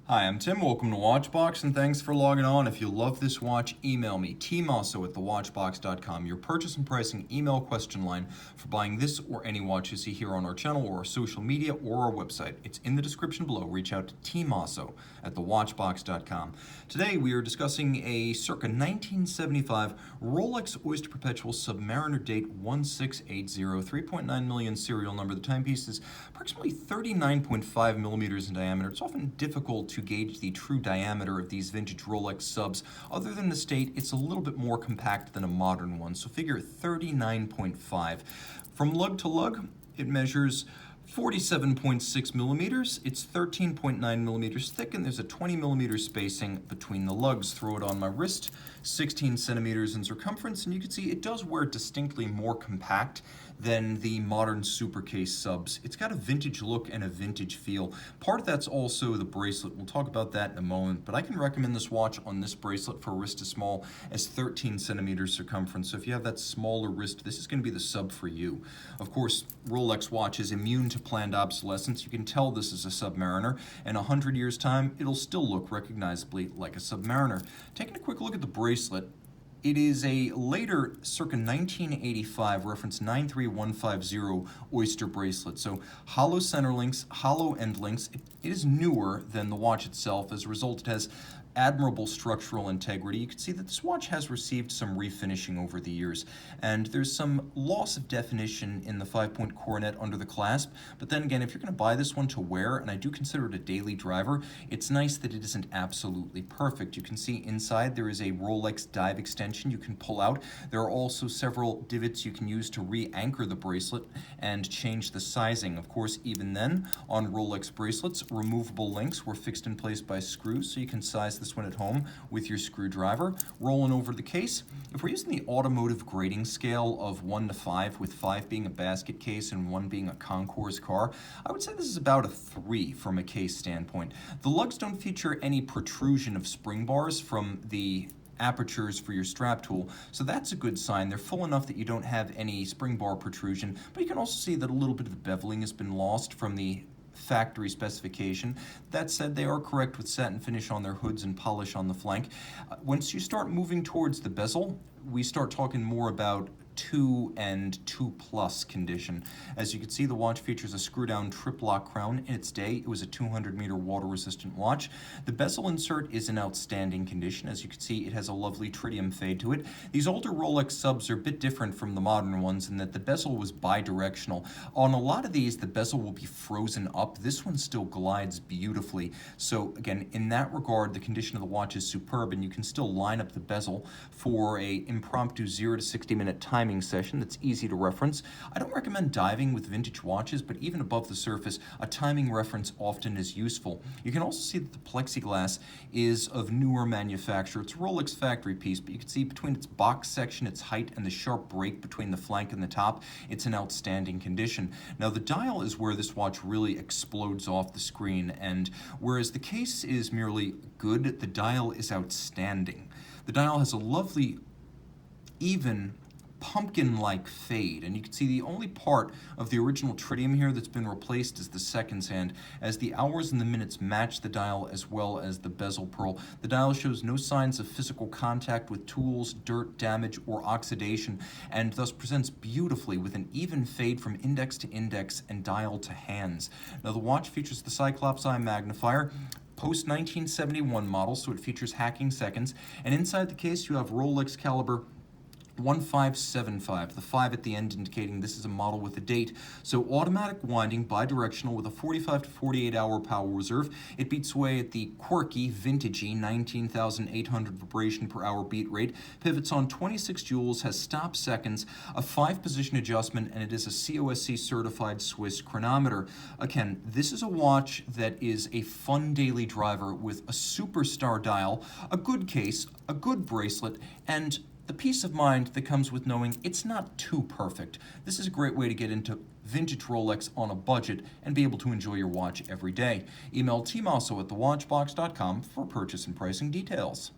Hi, I'm Tim. Welcome to Watchbox, and thanks for logging on. If you love this watch, email me, tmosso at thewatchbox.com. Your purchase and pricing email question line for buying this or any watch you see here on our channel or our social media or our website. It's in the description below. Reach out to tmosso at thewatchbox.com. Today we are discussing a circa 1975 Rolex Oyster Perpetual Submariner, date 1680, 3.9 million serial number. The timepiece is approximately 39.5 millimeters in diameter. It's often difficult to gauge the true diameter of these vintage Rolex subs. Other than the state, it's a little bit more compact than a modern one, so figure 39.5. From lug to lug, it measures 47.6 millimeters. It's 13.9 millimeters thick, and there's a 20 millimeter spacing between the lugs. Throw it on my wrist, 16 centimeters in circumference, and you can see it does wear distinctly more compact than the modern supercase subs. It's got a vintage look and a vintage feel. Part of that's also the bracelet. We'll talk about that in a moment, but I can recommend this watch on this bracelet for a wrist as small as 13 centimeters circumference. So if you have that smaller wrist, this is going to be the sub for you. Of course, Rolex watch is immune to planned obsolescence. You can tell this is a Submariner. In 100 years' time, it'll still look recognizably like a Submariner. Taking a quick look at the bracelet, it is a later, circa 1985, reference 93150 Oyster bracelet. So hollow center links, hollow end links. It is newer than the watch itself. As a result, it has admirable structural integrity. You can see that this watch has received some refinishing over the years, and there's some loss of definition in the 5-point coronet under the clasp. But then again, if you're going to buy this one to wear, and I do consider it a daily driver, it's nice that it isn't absolutely perfect. You can see inside there is a Rolex dive extension you can pull out. There are also several divots you can use to re-anchor the bracelet and change the sizing. Of course, even then, on Rolex bracelets, removable links were fixed in place by screws, so you can size this one at home with your screwdriver. Rolling over the case, if we're using the automotive grading scale of 1 to 5, with 5 being a basket case and 1 being a concours car, I would say this is about a 3 from a case standpoint. The lugs don't feature any protrusion of spring bars from the apertures for your strap tool, so that's a good sign. They're full enough that you don't have any spring bar protrusion, but you can also see that a little bit of the beveling has been lost from the factory specification. That said, they are correct with satin finish on their hoods and polish on the flank. Once you start moving towards the bezel, we start talking more about 2 and 2+ condition. As you can see, the watch features a screw-down trip-lock crown. In its day, it was a 200-meter water-resistant watch. The bezel insert is in outstanding condition. As you can see, it has a lovely tritium fade to it. These older Rolex subs are a bit different from the modern ones in that the bezel was bi-directional. On a lot of these, the bezel will be frozen up. This one still glides beautifully. So again, in that regard, the condition of the watch is superb, and you can still line up the bezel for a impromptu 0 to 60-minute timing session that's easy to reference. I don't recommend diving with vintage watches, but even above the surface, a timing reference often is useful. You can also see that the plexiglass is of newer manufacture. It's a Rolex factory piece, but you can see between its box section, its height, and the sharp break between the flank and the top, it's in outstanding condition. Now, the dial is where this watch really explodes off the screen, and whereas the case is merely good, the dial is outstanding. The dial has a lovely, even, pumpkin-like fade, and you can see the only part of the original tritium here that's been replaced is the seconds hand, as the hours and the minutes match the dial as well as the bezel pearl. The dial shows no signs of physical contact with tools, dirt, damage, or oxidation, and thus presents beautifully with an even fade from index to index and dial to hands. Now, the watch features the Cyclops Eye magnifier, post-1971 model, so it features hacking seconds, and inside the case you have Rolex caliber 1575, the 5 at the end indicating this is a model with a date. So automatic winding, bidirectional, with a 45 to 48 hour power reserve. It beats away at the quirky, vintagey 19,800 vibration per hour beat rate, pivots on 26 joules, has stop seconds, a 5-position adjustment, and it is a COSC certified Swiss chronometer. Again, this is a watch that is a fun daily driver with a superstar dial, a good case, a good bracelet, and the peace of mind that comes with knowing it's not too perfect. This is a great way to get into vintage Rolex on a budget and be able to enjoy your watch every day. Email tmosso at thewatchbox.com for purchase and pricing details.